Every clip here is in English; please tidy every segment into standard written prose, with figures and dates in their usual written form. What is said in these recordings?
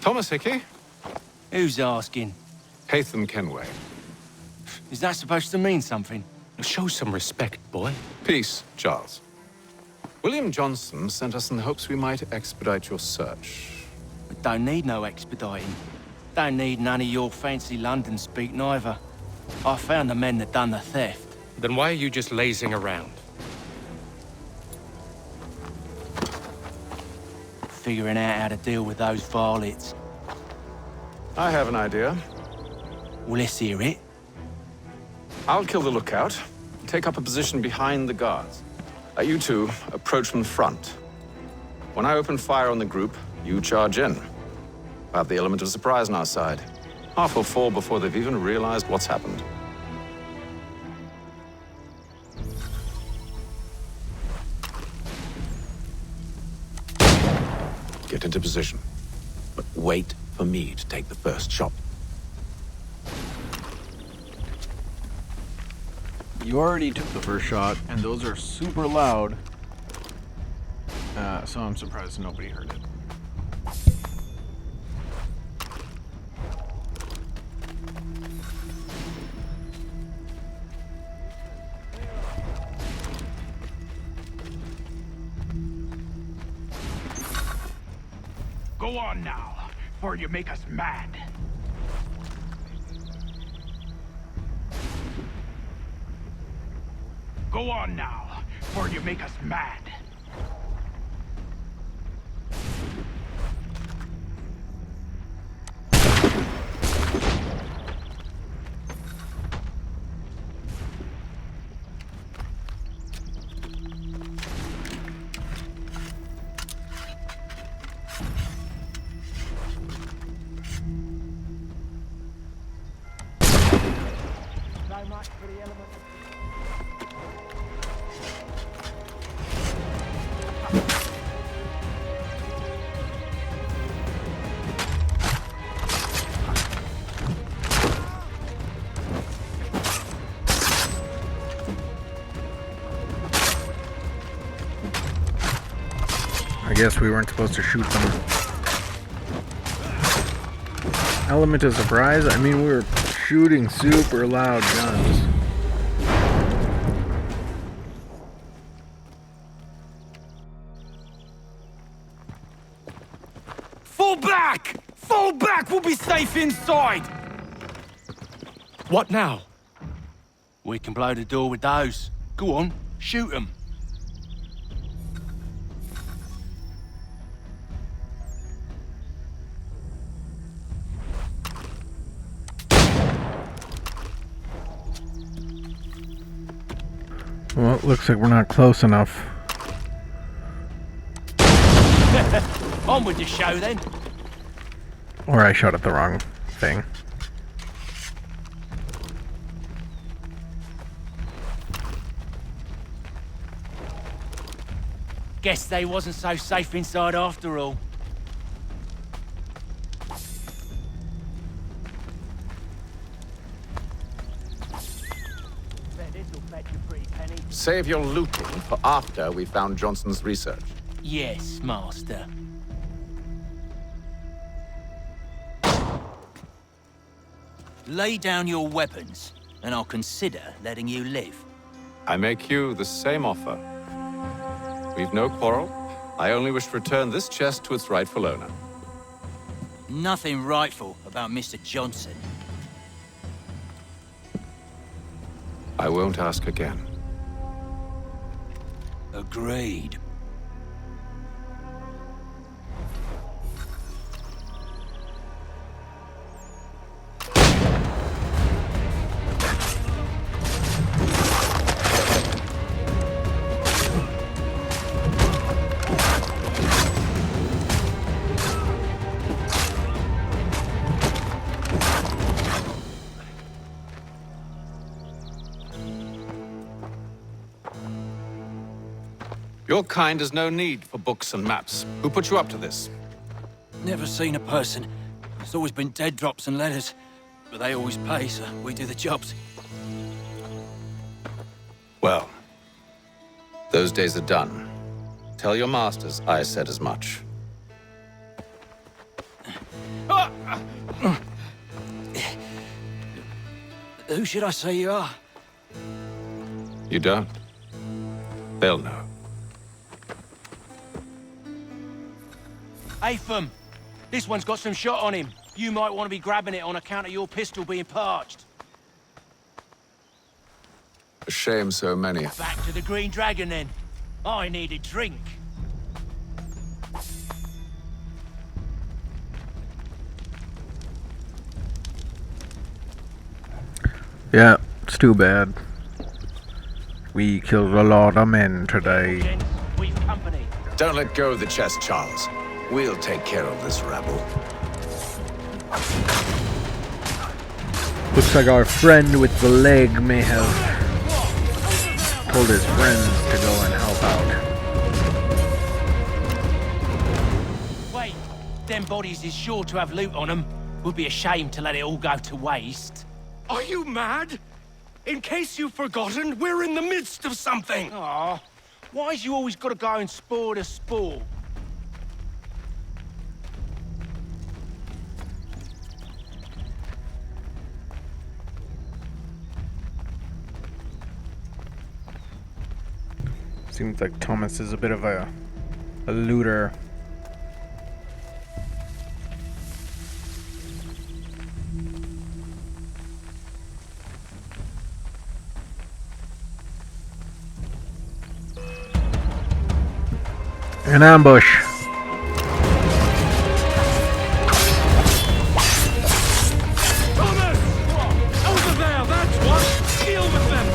Thomas Hickey? Who's asking? Haytham Kenway. Is that supposed to mean something? Show some respect, boy. Peace, Charles. William Johnson sent us in the hopes we might expedite your search. We don't need no expediting. Don't need none of your fancy London speak neither. I found the men that done the theft. Then why are you just lazing around? Figuring out how to deal with those varlets. I have an idea. Well, let's hear it. I'll kill the lookout, take up a position behind the guards. You two approach from the front. When I open fire on the group, you charge in. We'll have the element of surprise on our side. Half will fall before they've even realized what's happened. Get into position, but wait for me to take the first shot. You already took the first shot, and those are super loud. So I'm surprised nobody heard it. Go on now, before you make us mad. Go on now, before you make us mad. So much for the element. I guess we weren't supposed to shoot them. Element of surprise? I mean, we were shooting super loud guns. Fall back! Fall back! We'll be safe inside! What now? We can blow the door with those. Go on, shoot them. Well, it looks like we're not close enough. On with the show then. Or I shot at the wrong thing. Guess they wasn't so safe inside after all. Save your looting for after we found Johnson's research. Yes, master. Lay down your weapons, and I'll consider letting you live. I make you the same offer. We've no quarrel. I only wish to return this chest to its rightful owner. Nothing rightful about Mr. Johnson. I won't ask again. Agreed. Your kind has no need for books and maps. Who put you up to this? Never seen a person. It's always been dead drops and letters. But they always pay, so we do the jobs. Well, those days are done. Tell your masters I said as much. Who should I say you are? You don't? They'll know. Haytham, this one's got some shot on him. You might want to be grabbing it on account of your pistol being parched. A shame so many. Back to the Green Dragon, then. I need a drink. Yeah, it's too bad. We killed a lot of men today. Gents, we've company. Don't let go of the chest, Charles. We'll take care of this rabble. Looks like our friend with the leg may have told his friends to go and help out. Wait, them bodies is sure to have loot on them. Would be a shame to let it all go to waste. Are you mad? In case you've forgotten, we're in the midst of something! Aw, why's you always gotta go and spoil the sport? Seems like Thomas is a bit of a looter. An ambush. Thomas! Over there, that's what! Deal with them!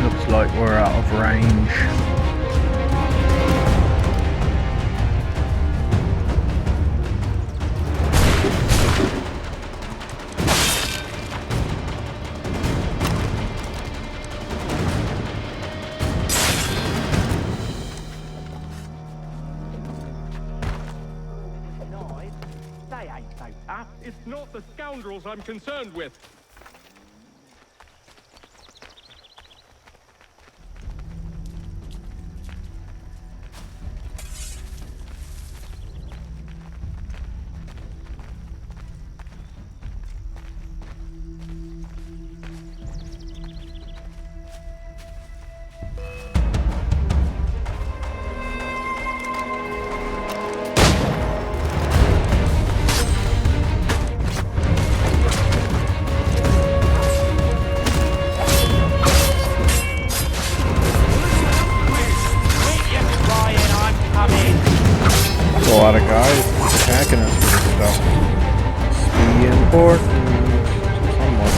Looks like we're out of range. They ain't so tough. It's not the scoundrels I'm concerned with. A lot of guys attacking us for this stuff. Be important. Somewhat.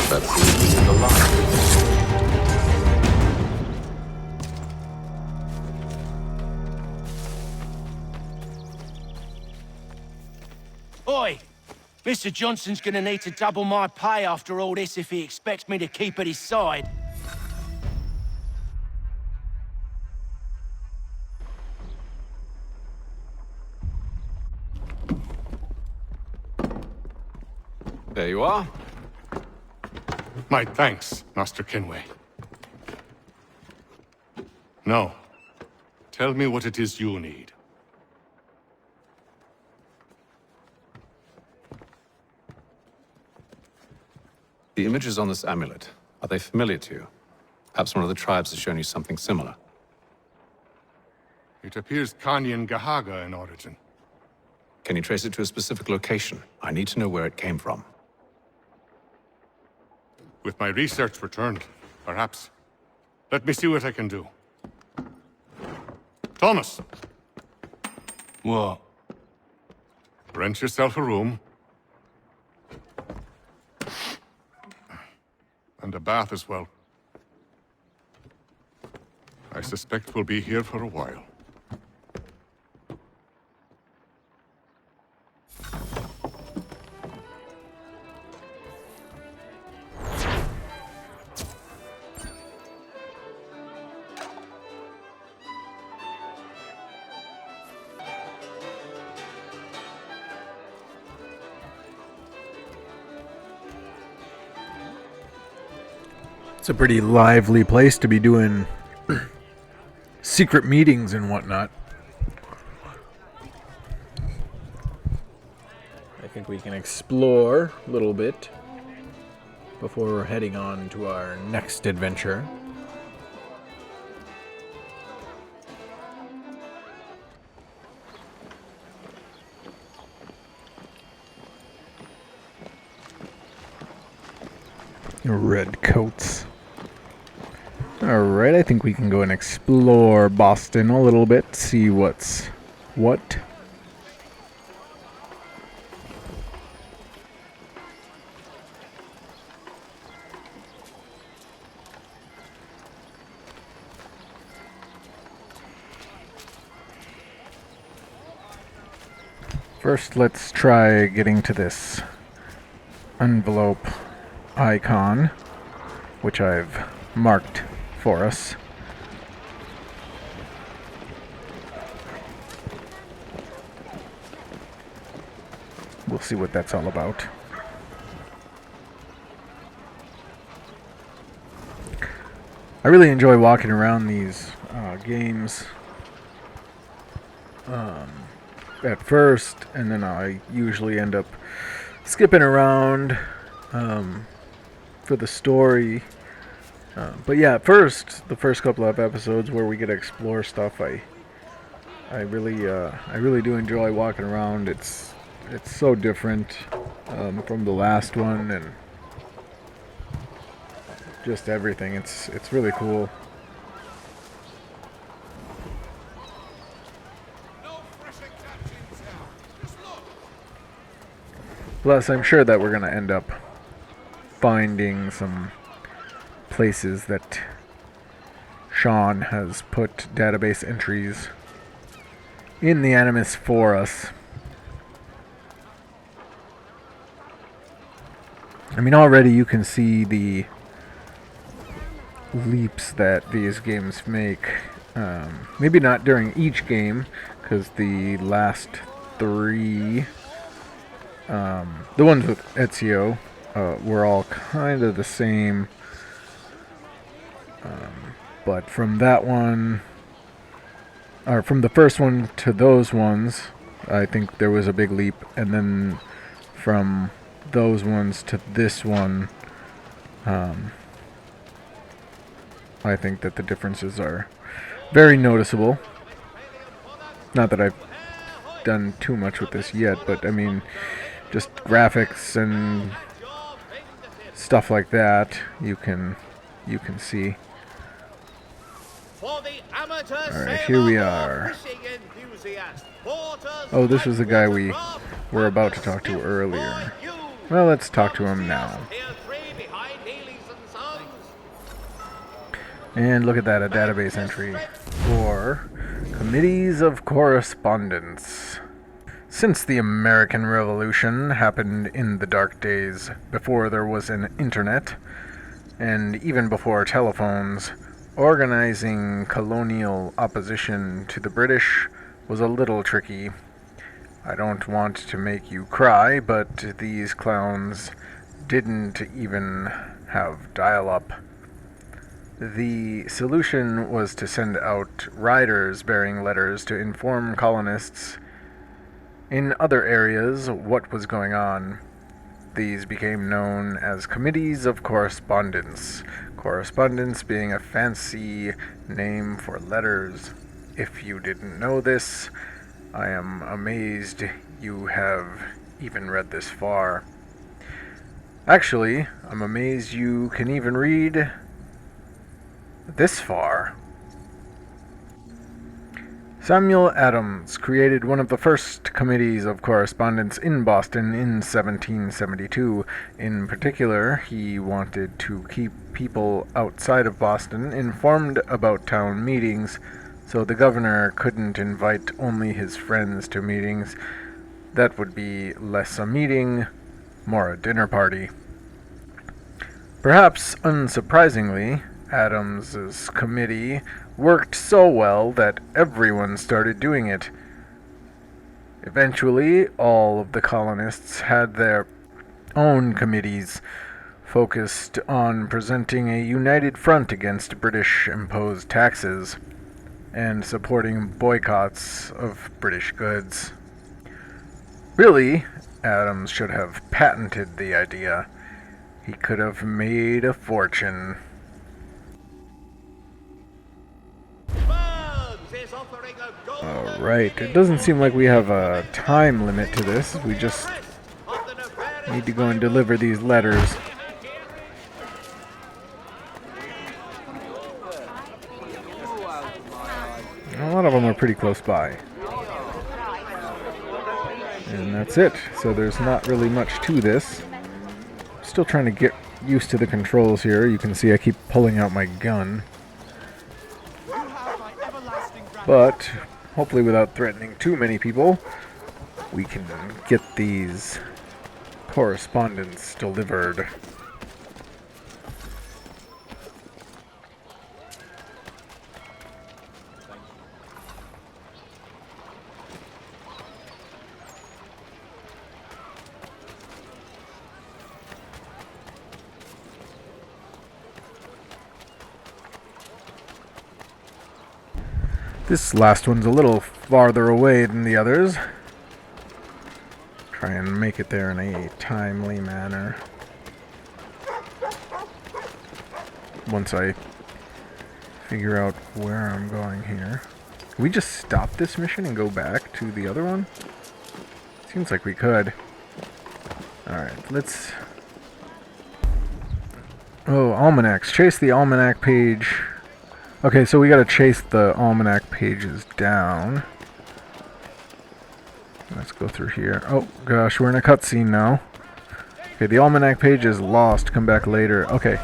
That's the line. Oi! Mr. Johnson's gonna need to double my pay after all this if he expects me to keep at his side. There you are. My thanks, Master Kenway. Now, tell me what it is you need. The images on this amulet, are they familiar to you? Perhaps one of the tribes has shown you something similar. It appears Kanyan Gahaga in origin. Can you trace it to a specific location? I need to know where it came from. With my research returned, perhaps. Let me see what I can do. Thomas! What? Rent yourself a room. And a bath as well. I suspect we'll be here for a while. It's a pretty lively place to be doing secret meetings and whatnot. I think we can explore a little bit before we're heading on to our next adventure. Red coats. Alright, I think we can go and explore Boston a little bit, see what's what. First, let's try getting to this envelope icon, which I've marked for us. We'll see what that's all about. I really enjoy walking around these games at first, and then I usually end up skipping around for the story. But yeah, at first, the first couple of episodes where we get to explore stuff, I really do enjoy walking around. It's so different from the last one, and just everything. It's really cool. Plus, I'm sure that we're gonna end up finding some places that Sean has put database entries in the Animus for us. I mean, already you can see the leaps that these games make. Maybe not during each game, because the last three, the ones with Ezio, were all kind of the same. But from that one, or from the first one to those ones, I think there was a big leap. And then from those ones to this one, I think that the differences are very noticeable. Not that I've done too much with this yet, but I mean, just graphics and stuff like that, you can see. Alright, here we are. Oh, this was the guy we were about to talk to earlier. Well, let's talk to him now. And look at that, a database entry for Committees of Correspondence. Since the American Revolution happened in the dark days before there was an internet, and even before telephones, organizing colonial opposition to the British was a little tricky. I don't want to make you cry, but these clowns didn't even have dial-up. The solution was to send out riders bearing letters to inform colonists in other areas what was going on. These became known as Committees of Correspondence. Correspondence being a fancy name for letters. If you didn't know this, I am amazed you have even read this far. Actually, I'm amazed you can even read this far. Samuel Adams created one of the first committees of correspondence in Boston in 1772. In particular, he wanted to keep people outside of Boston informed about town meetings, so the governor couldn't invite only his friends to meetings. That would be less a meeting, more a dinner party. Perhaps unsurprisingly, Adams's committee worked so well that everyone started doing it. Eventually, all of the colonists had their own committees, focused on presenting a united front against British-imposed taxes and supporting boycotts of British goods. Really, Adams should have patented the idea. He could have made a fortune. Alright, it doesn't seem like we have a time limit to this. We just need to go and deliver these letters. A lot of them are pretty close by. And that's it. So there's not really much to this. Still trying to get used to the controls here. You can see I keep pulling out my gun. But hopefully without threatening too many people, we can get these correspondence delivered. This last one's a little farther away than the others. Try and make it there in a timely manner. Once I figure out where I'm going here. Can we just stop this mission and go back to the other one? Seems like we could. Alright, let's... Oh, almanacs. Chase the almanac page. Okay, so we gotta chase the almanac pages down. Let's go through here. Oh, gosh, we're in a cutscene now. Okay, the almanac page is lost. Come back later. Okay,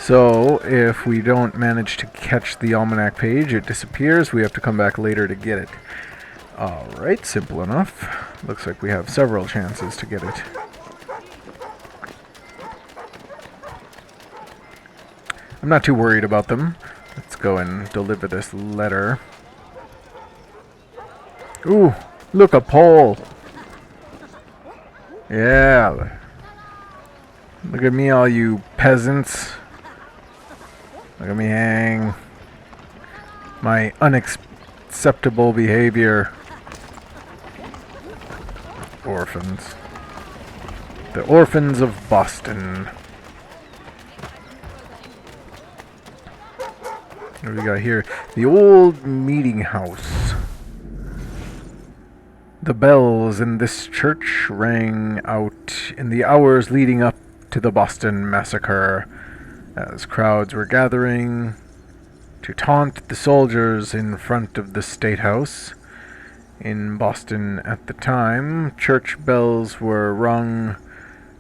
so if we don't manage to catch the almanac page, it disappears. We have to come back later to get it. Alright, simple enough. Looks like we have several chances to get it. I'm not too worried about them. Let's go and deliver this letter. Ooh, look, a pole. Yeah. Look at me, all you peasants. Look at me hang. My unacceptable behavior. Orphans. The orphans of Boston. What do we got here? The old meeting house. The bells in this church rang out in the hours leading up to the Boston Massacre, as crowds were gathering to taunt the soldiers in front of the State House. In Boston at the time, church bells were rung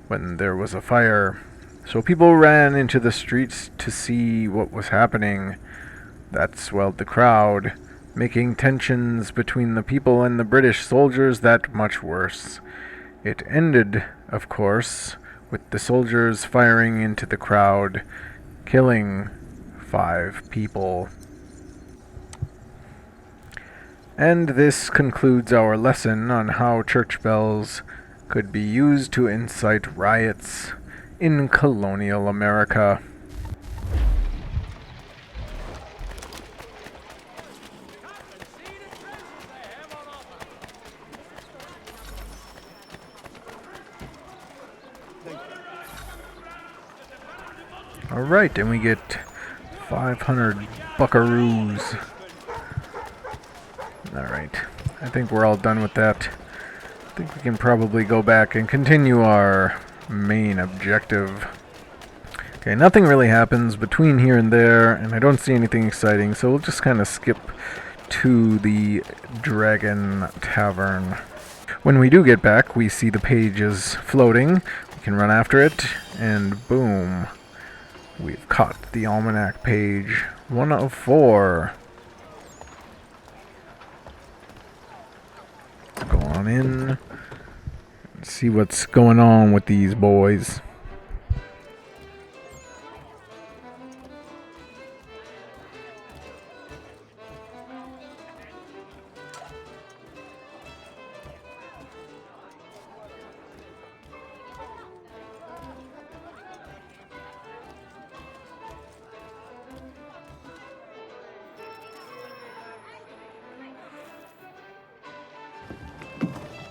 when there was a fire, so people ran into the streets to see what was happening. That swelled the crowd, making tensions between the people and the British soldiers that much worse. It ended, of course, with the soldiers firing into the crowd, killing 5 people. And this concludes our lesson on how church bells could be used to incite riots in colonial America. Alright, and we get 500 buckaroos. Alright, I think we're all done with that. I think we can probably go back and continue our main objective. Okay, nothing really happens between here and there, and I don't see anything exciting, so we'll just kind of skip to the Dragon Tavern. When we do get back, we see the pages floating. We can run after it, and boom. We've caught the almanac page 104. Go on in. See what's going on with these boys.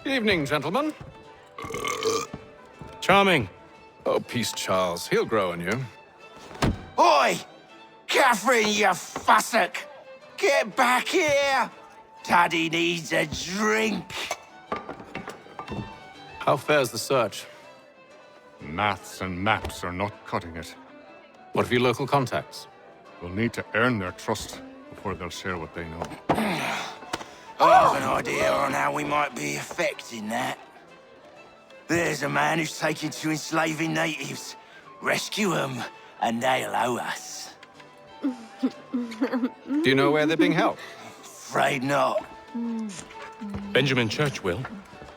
Evening, gentlemen. Charming. Oh, peace, Charles. He'll grow on you. Oi! Catherine, you fussock! Get back here! Daddy needs a drink! How fares the search? Maths and maps are not cutting it. What of your local contacts? We'll need to earn their trust before they'll share what they know. I have an idea on how we might be affecting that. There's a man who's taken to enslaving natives. Rescue them, and they'll owe us. Do you know where they're being held? Afraid not. Benjamin Church will.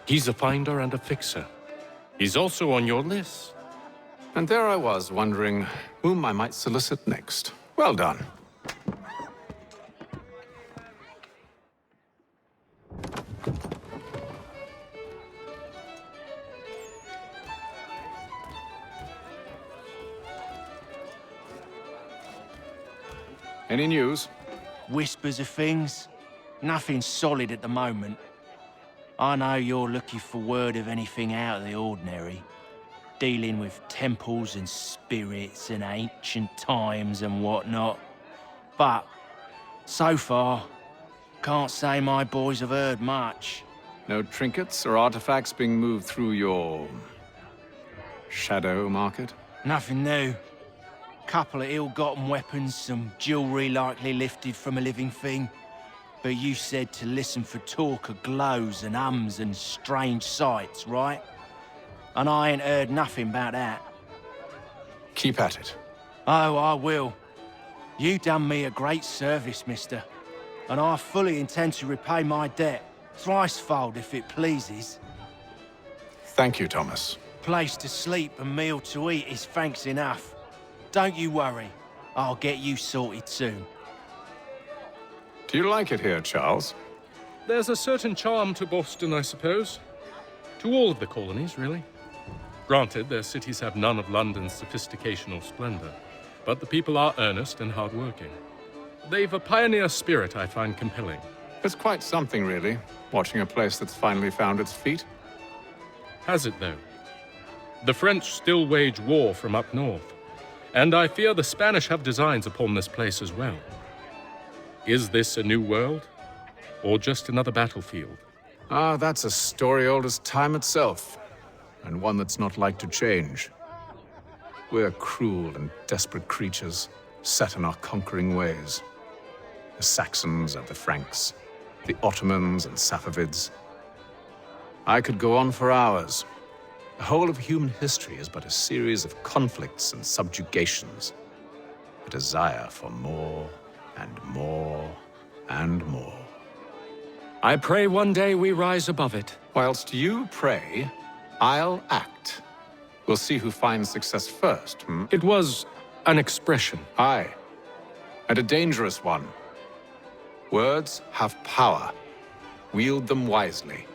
He's a finder and a fixer. He's also on your list. And there I was, wondering whom I might solicit next. Well done. Any news? Whispers of things. Nothing solid at the moment. I know you're looking for word of anything out of the ordinary. Dealing with temples and spirits and ancient times and whatnot. But, so far, can't say my boys have heard much. No trinkets or artifacts being moved through your... shadow market? Nothing new. Couple of ill-gotten weapons, some jewelry likely lifted from a living thing. But you said to listen for talk of glows and ums and strange sights, right? And I ain't heard nothing about that. Keep at it. Oh, I will. You done me a great service, mister. And I fully intend to repay my debt. Thricefold, if it pleases. Thank you, Thomas. Place to sleep and meal to eat is thanks enough. Don't you worry. I'll get you sorted soon. Do you like it here, Charles? There's a certain charm to Boston, I suppose. To all of the colonies, really. Granted, their cities have none of London's sophistication or splendor, but the people are earnest and hardworking. They've a pioneer spirit I find compelling. It's quite something, really, watching a place that's finally found its feet. Has it, though? The French still wage war from up north, and I fear the Spanish have designs upon this place as well. Is this a new world, or just another battlefield? Ah, that's a story old as time itself, and one that's not like to change. We're cruel and desperate creatures, set in our conquering ways. The Saxons and the Franks, the Ottomans and Safavids. I could go on for hours. The whole of human history is but a series of conflicts and subjugations. A desire for more and more and more. I pray one day we rise above it. Whilst you pray, I'll act. We'll see who finds success first, hmm? It was an expression. Aye, and a dangerous one. Words have power. Wield them wisely.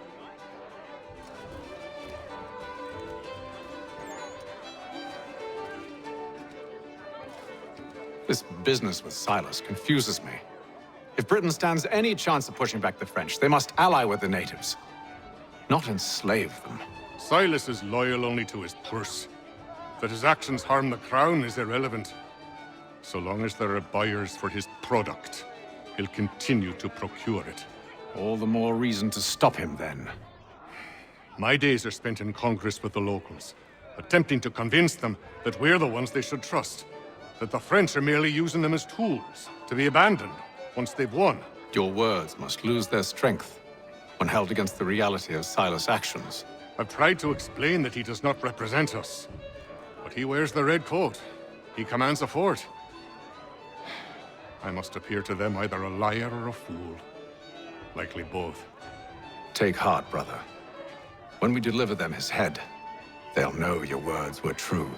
This business with Silas confuses me. If Britain stands any chance of pushing back the French, they must ally with the natives, not enslave them. Silas is loyal only to his purse. That his actions harm the crown is irrelevant. So long as there are buyers for his product, he'll continue to procure it. All the more reason to stop him, then. My days are spent in Congress with the locals, attempting to convince them that we're the ones they should trust, that the French are merely using them as tools, to be abandoned once they've won. Your words must lose their strength when held against the reality of Silas' actions. I've tried to explain that he does not represent us. But he wears the red coat. He commands a fort. I must appear to them either a liar or a fool. Likely both. Take heart, brother. When we deliver them his head, they'll know your words were true.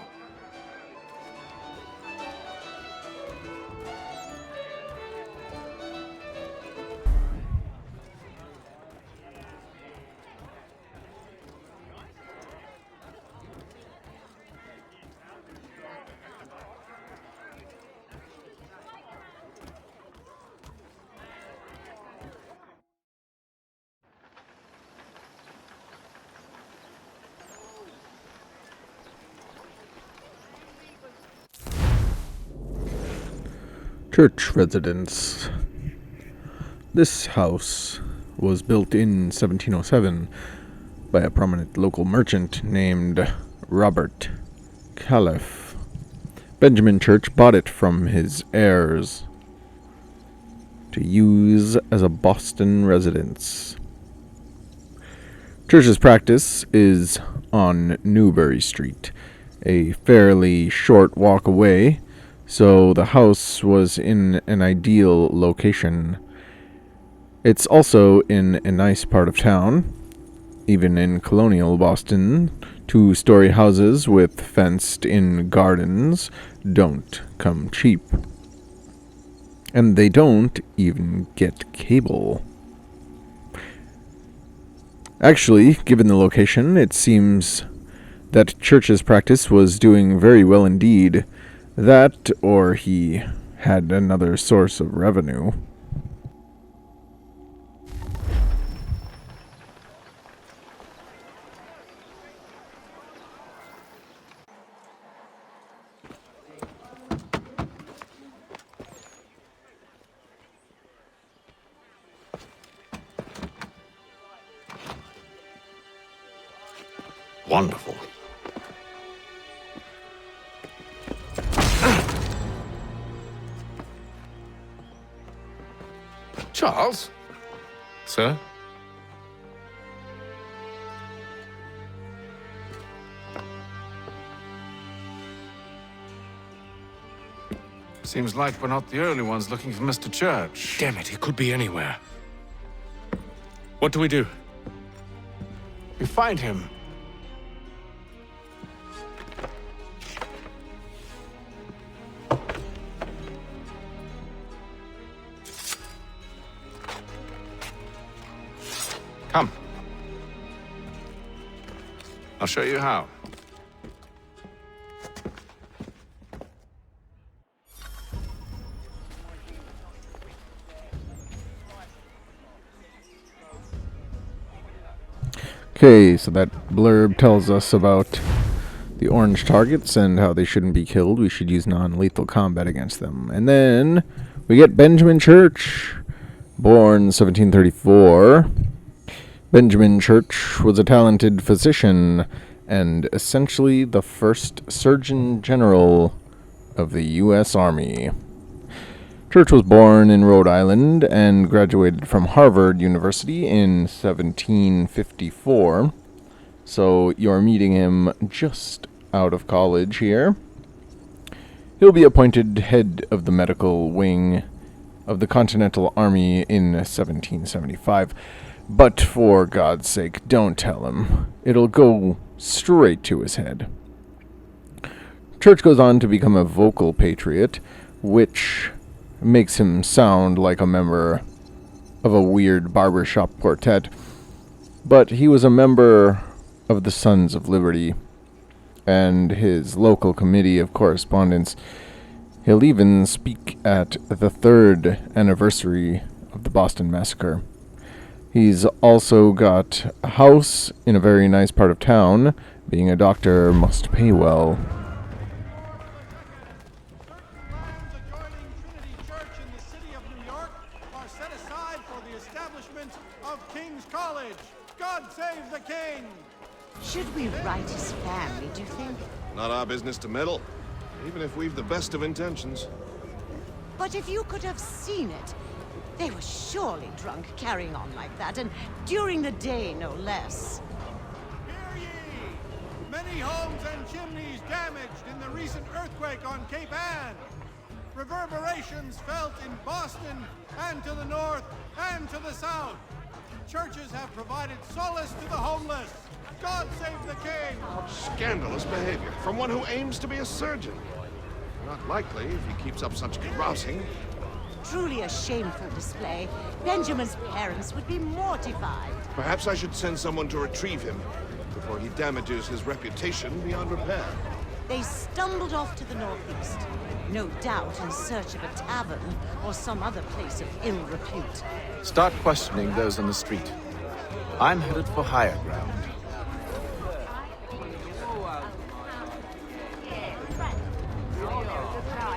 Church residence. This house was built in 1707 by a prominent local merchant named Robert Califf. Benjamin Church bought it from his heirs to use as a Boston residence. Church's practice is on Newbury Street, a fairly short walk away, so the house was in an ideal location. It's also in a nice part of town. Even in colonial Boston, 2-story houses with fenced-in gardens don't come cheap. And they don't even get cable. Actually, given the location, it seems that Church's practice was doing very well indeed. That, or he had another source of revenue. Wonderful. Charles? Sir? Seems like we're not the only ones looking for Mr. Church. Damn it, he could be anywhere. What do we do? We find him. Come. I'll show you how. Okay, so that blurb tells us about the orange targets and how they shouldn't be killed. We should use non-lethal combat against them. And then we get Benjamin Church, born 1734. Benjamin Church was a talented physician and essentially the first Surgeon General of the U.S. Army. Church was born in Rhode Island and graduated from Harvard University in 1754. So you're meeting him just out of college here. He'll be appointed head of the medical wing of the Continental Army in 1775. But for God's sake, don't tell him. It'll go straight to his head. Church goes on to become a vocal patriot, which makes him sound like a member of a weird barbershop quartet. But he was a member of the Sons of Liberty and his local committee of correspondence. He'll even speak at the 3rd anniversary of the Boston Massacre. He's also got a house in a very nice part of town. Being a doctor must pay well. Funds adjoining Trinity Church in the city of New York are set aside for the establishment of King's College. God save the King! Should we write his family, do you think? Not our business to meddle, even if we've the best of intentions. But if you could have seen it, They were surely drunk carrying on like that, and during the day, no less. Hear ye! Many homes and chimneys damaged in the recent earthquake on Cape Ann. Reverberations felt in Boston and to the north and to the south. Churches have provided solace to the homeless. God save the king! Scandalous behavior from one who aims to be a surgeon. Not likely if he keeps up such carousing. Truly a shameful display. Benjamin's parents would be mortified. Perhaps I should send someone to retrieve him before he damages his reputation beyond repair. They stumbled off to the northeast, no doubt in search of a tavern or some other place of ill repute. Start questioning those on the street. I'm headed for higher ground.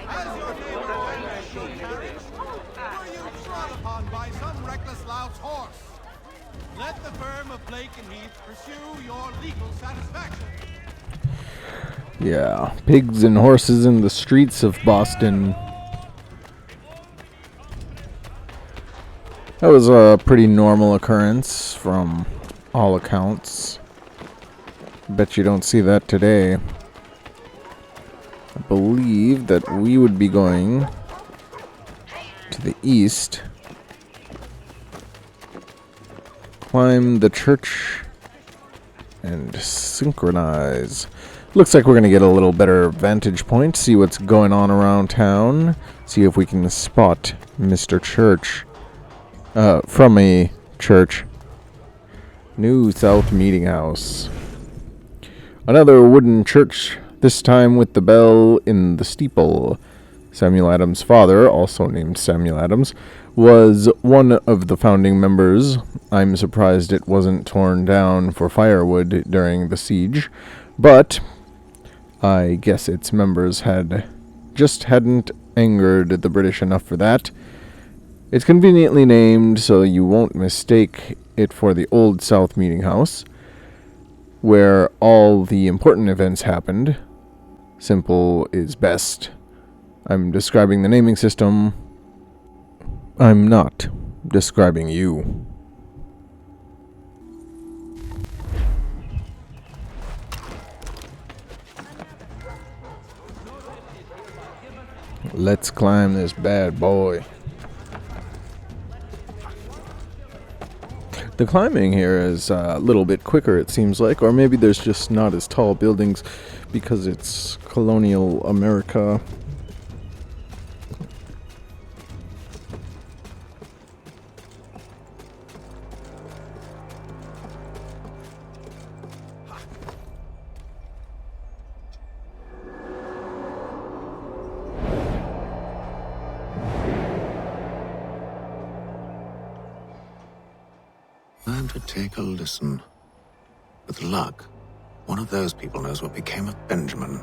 As your neighbor enters your carriage, were you trod upon by some reckless lout's horse? Let the firm of Blake and Heath pursue your legal satisfaction. Yeah, pigs and horses in the streets of Boston. That was a pretty normal occurrence from all accounts. Bet you don't see that today. I believe that we would be going to the east. Climb the church and synchronize. Looks like we're going to get a little better vantage point, see what's going on around town, see if we can spot Mr. Church from a church. New South Meeting House. Another wooden church, this time with the bell in the steeple. Samuel Adams' father, also named Samuel Adams, was one of the founding members. I'm surprised it wasn't torn down for firewood during the siege, but I guess its members hadn't angered the British enough for that. It's conveniently named so you won't mistake it for the Old South Meeting House, where all the important events happened. Simple is best. I'm describing the naming system. I'm not describing you. Let's climb this bad boy. The climbing here is a little bit quicker, it seems like, or maybe there's just not as tall buildings because it's colonial America. Learn to take a listen. With luck, one of those people knows what became of Benjamin.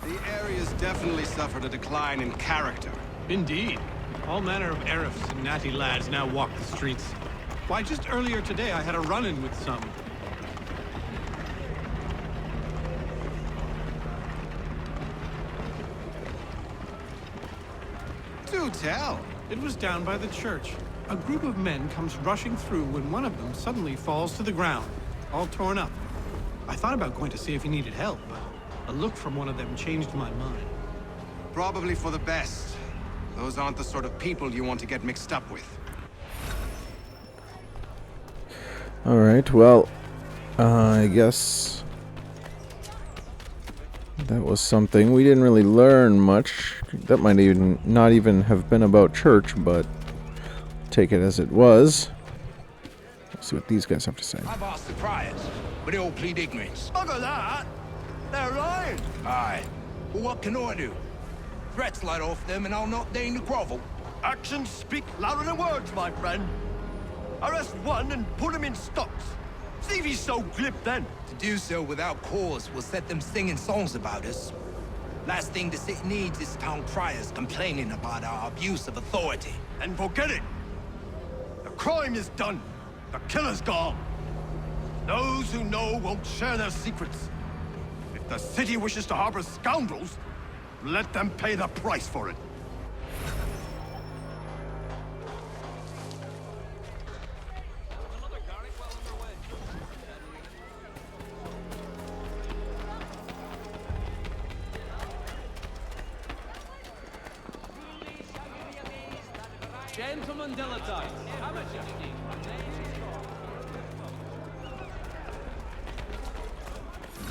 The area's definitely suffered a decline in character. Indeed. All manner of Arifs and natty lads now walk the streets. Why, just earlier today I had a run-in with some. Do tell. It was down by the church. A group of men comes rushing through when one of them suddenly falls to the ground, all torn up. I thought about going to see if he needed help, but a look from one of them changed my mind. Probably for the best. Those aren't the sort of people you want to get mixed up with. Alright, well, I guess that was something. We didn't really learn much. That might even not even have been about church, but take it as it was. Let's see what these guys have to say. I've asked the priors, but they all plead ignorance. Look at that! They're lying! Aye. Well, what can I do? threats light off them, and I'll not deign to grovel. Actions speak louder than words, my friend. Arrest one and put him in stocks. See if he's so glib then. To do so without cause will set them singing songs about us. Last thing the city needs is town criers complaining about our abuse of authority. And forget it. The crime is done. The killer's gone. Those who know won't share their secrets. If the city wishes to harbor scoundrels, let them pay the price for it. Gentlemen dilettantes, amateurs.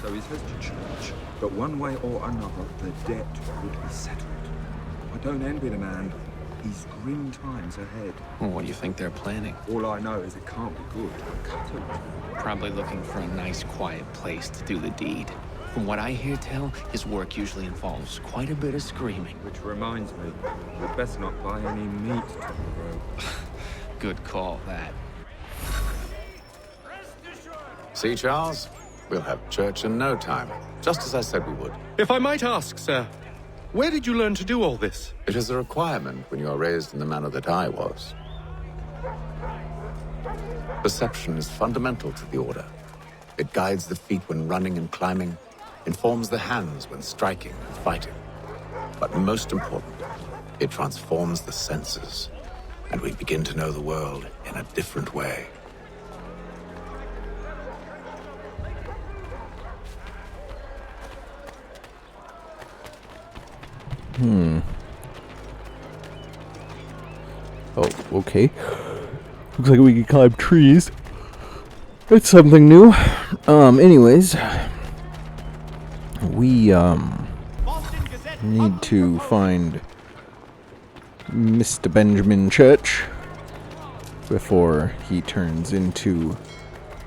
So he says to church, but one way or another, the debt would be settled. I don't envy the man. He's grim times ahead. Well, what do you think they're planning? All I know is it can't be good. Cut him. Probably looking for a nice, quiet place to do the deed. From what I hear tell, his work usually involves quite a bit of screaming. Which reminds me, we'd best not buy any meat tomorrow. Good call, that. See, Charles? We'll have church in no time, just as I said we would. If I might ask, sir, where did you learn to do all this? It is a requirement when you are raised in the manner that I was. Perception is fundamental to the Order. It guides the feet when running and climbing, informs the hands when striking and fighting. But most important, it transforms the senses, and we begin to know the world in a different way. Oh, okay. Looks like we can climb trees. It's something new. Anyways, we need to find Mr. Benjamin Church before he turns into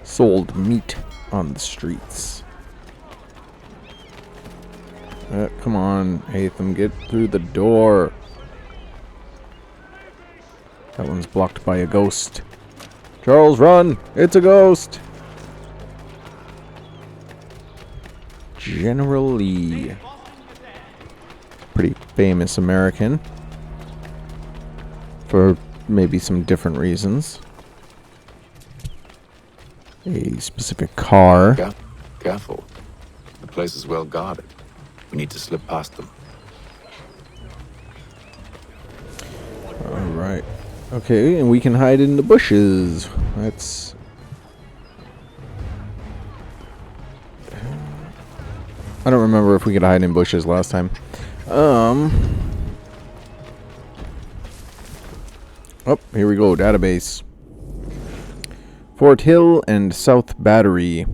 sold meat on the streets. Come on, Haytham, get through the door. That one's blocked by a ghost. Charles, run! It's a ghost! General Lee. Pretty famous American. For maybe some different reasons. A specific car. Careful. The place is well guarded. We need to slip past them. Alright. Okay, and we can hide in the bushes. That's... I don't remember if we could hide in bushes last time. Oh, here we go. Database. Fort Hill and South Battery.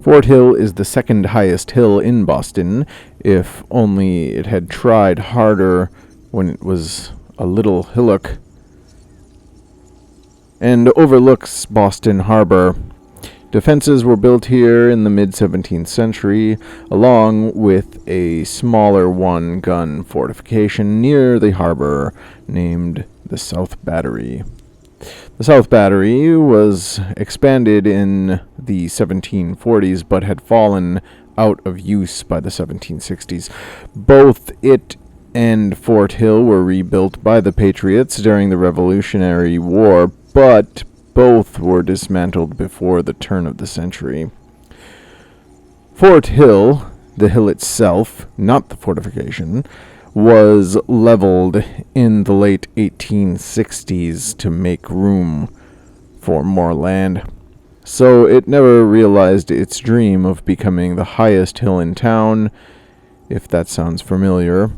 Fort Hill is the second highest hill in Boston, if only it had tried harder when it was a little hillock, and overlooks Boston Harbor. Defenses were built here in the mid-17th century, along with a smaller one-gun fortification near the harbor named the South Battery. The South Battery was expanded in the 1740s, but had fallen out of use by the 1760s. Both it and Fort Hill were rebuilt by the Patriots during the Revolutionary War, but both were dismantled before the turn of the century. Fort Hill, the hill itself, not the fortification, was leveled in the late 1860s to make room for more land. So it never realized its dream of becoming the highest hill in town. If that sounds familiar,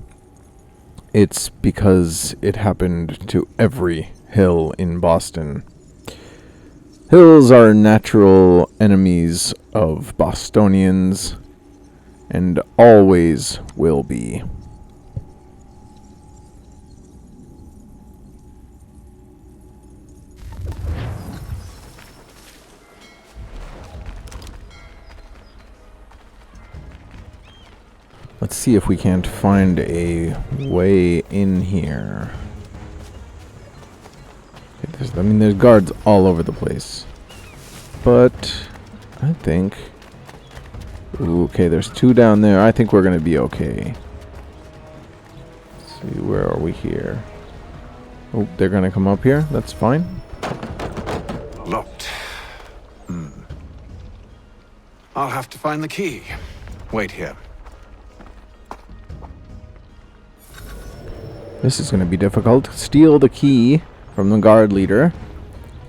it's because it happened to every hill in Boston. Hills are natural enemies of Bostonians, and always will be. Let's see if we can't find a way in here. Okay, there's guards all over the place. But I think... Ooh, okay, there's 2 down there. I think we're going to be okay. Let's see, where are we here? Oh, they're going to come up here? That's fine. Locked. I'll have to find the key. Wait here. This is going to be difficult. Steal the key from the guard leader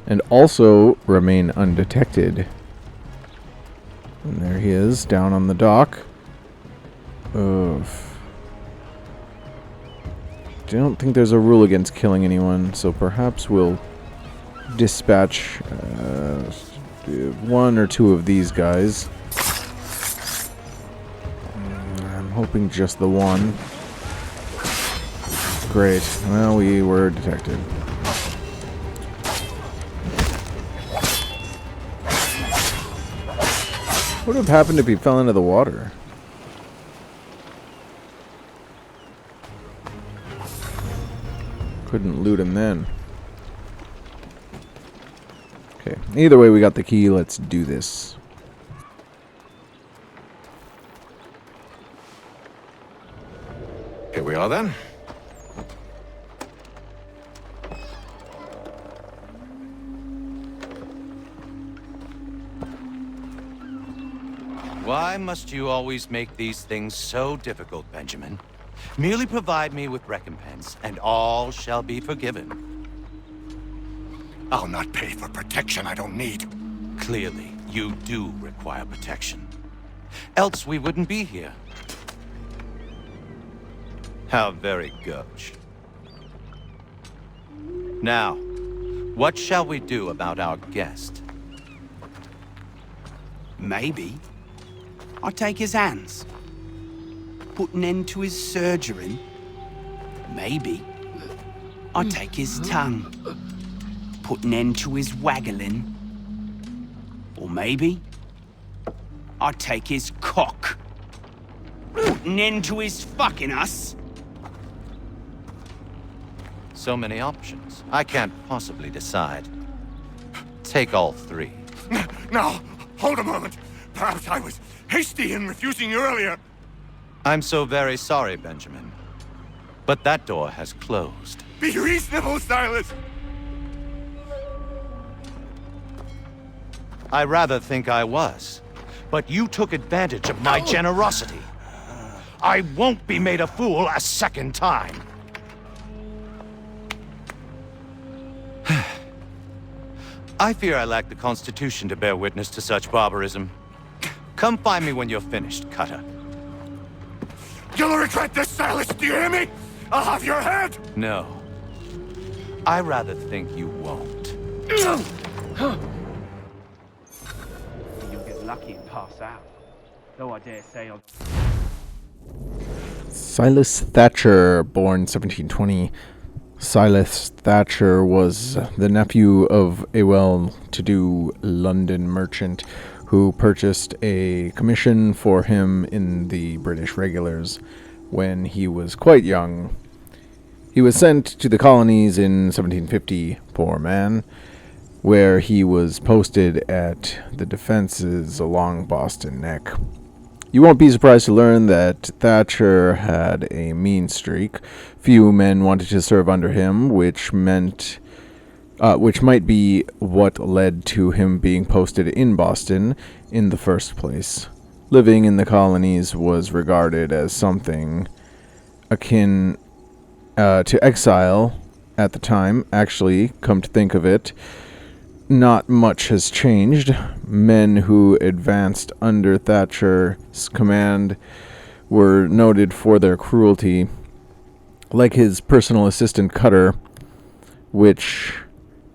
and also remain undetected. And there he is, down on the dock. Oof. I don't think there's a rule against killing anyone, so perhaps we'll dispatch 1 or 2 of these guys. I'm hoping just the one. Great. Well, we were detected. What would have happened if he fell into the water? Couldn't loot him then. Okay. Either way, we got the key. Let's do this. Here we are then. Why must you always make these things so difficult, Benjamin? Merely provide me with recompense, and all shall be forgiven. I'll not pay for protection I don't need. Clearly, you do require protection. Else we wouldn't be here. How very gauche. Now, what shall we do about our guest? Maybe I'll take his hands. Put an end to his surgering. Maybe I'll take his tongue. Put an end to his waggling. Or maybe I'll take his cock. Put an end to his fucking us. So many options. I can't possibly decide. Take all 3. No, hold a moment. Perhaps I was hasty in refusing you earlier. I'm so very sorry, Benjamin. But that door has closed. Be reasonable, Silas. I rather think I was. But you took advantage of my generosity. I won't be made a fool a second time. I fear I lack the constitution to bear witness to such barbarism. Come find me when you're finished, Cutter. You'll regret this, Silas, do you hear me? I'll have your head! No. I rather think you won't. You'll get lucky and pass out. Though I dare say I'll... Silas Thatcher, born 1720. Silas Thatcher was the nephew of a well-to-do London merchant who purchased a commission for him in the British regulars when he was quite young. He was sent to the colonies in 1750, poor man, where he was posted at the defenses along Boston Neck. You won't be surprised to learn that Thatcher had a mean streak. Few men wanted to serve under him, which might be what led to him being posted in Boston in the first place. Living in the colonies was regarded as something akin to exile at the time. Actually, come to think of it, not much has changed. Men who advanced under Thatcher's command were noted for their cruelty, like his personal assistant Cutter, which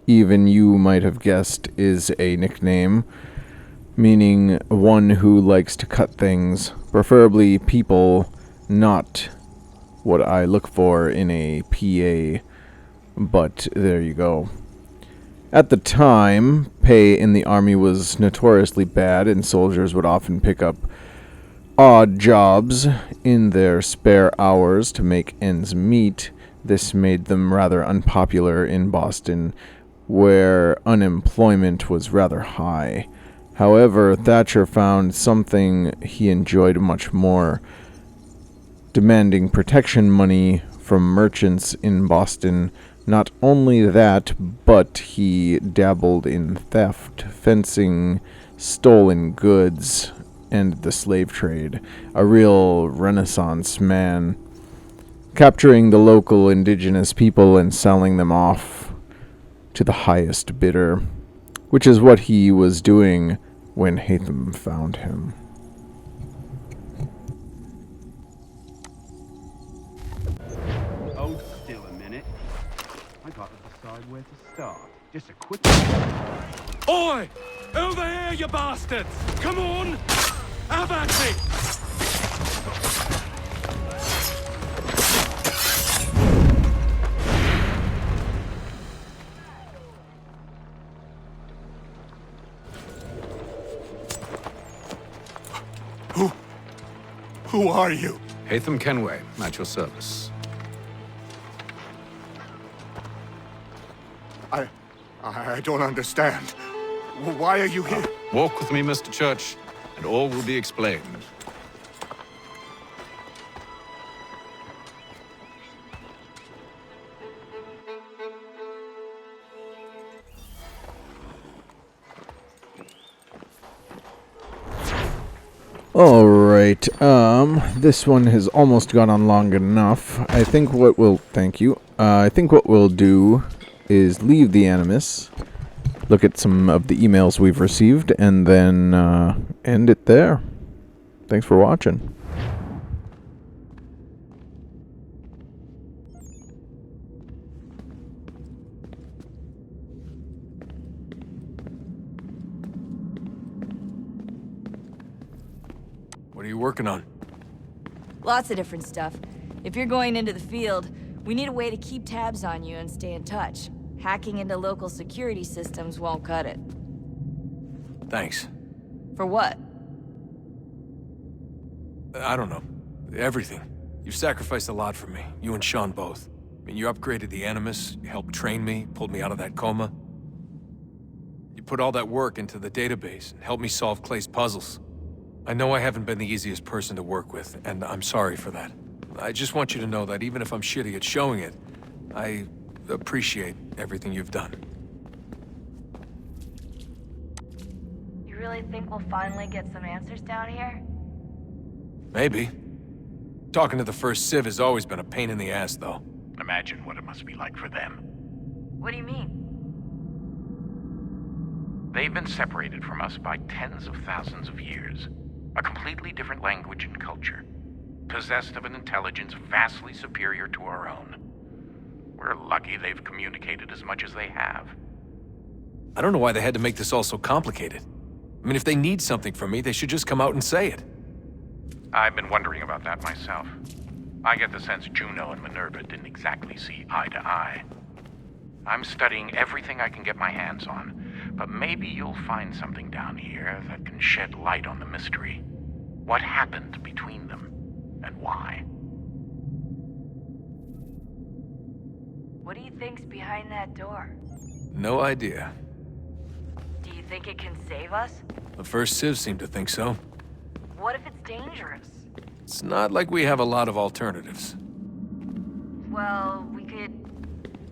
even you might have guessed is a nickname, meaning one who likes to cut things, preferably people, not what I look for in a PA, but there you go. At the time, pay in the army was notoriously bad, and soldiers would often pick up odd jobs in their spare hours to make ends meet. This made them rather unpopular in Boston, where unemployment was rather high. However, Thatcher found something he enjoyed much more: demanding protection money from merchants in Boston. Not only that, but he dabbled in theft, fencing, stolen goods, and the slave trade. A real Renaissance man, capturing the local indigenous people and selling them off to the highest bidder, which is what he was doing when Haytham found him. Hold still a minute. I got to decide where to start. Just a quick... Oi! Over here, you bastards! Come on! Have at me! Who are you? Haytham Kenway, at your service. I don't understand. Why are you here? Walk with me, Mr. Church, and all will be explained. Alright, this one has almost gone on long enough. I think what we'll do is leave the Animus, look at some of the emails we've received, and then end it there. Thanks for watching. What are you working on? Lots of different stuff. If you're going into the field, we need a way to keep tabs on you and stay in touch. Hacking into local security systems won't cut it. Thanks. For what? I don't know. Everything. You've sacrificed a lot for me, you and Sean both. I mean, you upgraded the Animus, you helped train me, pulled me out of that coma. You put all that work into the database and helped me solve Clay's puzzles. I know I haven't been the easiest person to work with, and I'm sorry for that. I just want you to know that even if I'm shitty at showing it, I appreciate everything you've done. You really think we'll finally get some answers down here? Maybe. Talking to the first Civ has always been a pain in the ass, though. Imagine what it must be like for them. What do you mean? They've been separated from us by tens of thousands of years. A completely different language and culture. Possessed of an intelligence vastly superior to our own. We're lucky they've communicated as much as they have. I don't know why they had to make this all so complicated. I mean, if they need something from me, they should just come out and say it. I've been wondering about that myself. I get the sense Juno and Minerva didn't exactly see eye to eye. I'm studying everything I can get my hands on, but maybe you'll find something down here that can shed light on the mystery. What happened between them, and why? What do you think's behind that door? No idea. Do you think it can save us? The first Civ seemed to think so. What if it's dangerous? It's not like we have a lot of alternatives. Well, we could...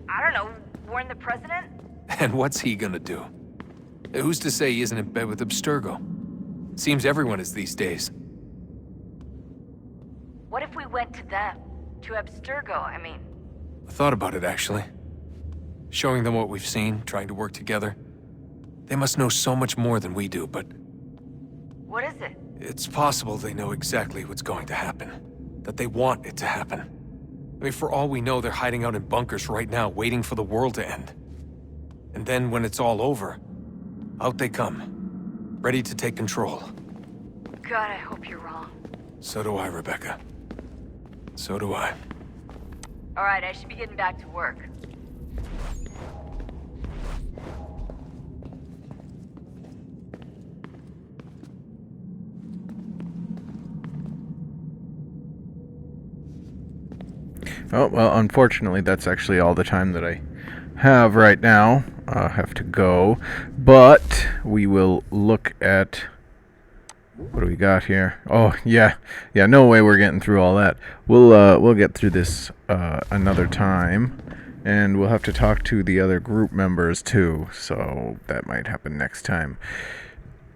I don't know, warn the president? And what's he gonna do? Who's to say he isn't in bed with Abstergo? Seems everyone is these days. What if we went to them? To Abstergo, I mean. I thought about it, actually. Showing them what we've seen, trying to work together. They must know so much more than we do, but... What is it? It's possible they know exactly what's going to happen. That they want it to happen. I mean, for all we know, they're hiding out in bunkers right now, waiting for the world to end. And then, when it's all over, out they come. Ready to take control. God, I hope you're wrong. So do I, Rebecca. So do I. All right, I should be getting back to work. Oh, well, unfortunately, that's actually all the time that I have right now. I have to go. But we will look at... What do we got here? Oh, yeah. Yeah, no way we're getting through all that. We'll get through this another time. And we'll have to talk to the other group members, too. So that might happen next time.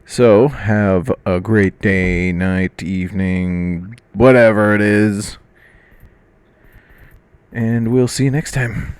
So, have a great day, night, evening, whatever it is. And we'll see you next time.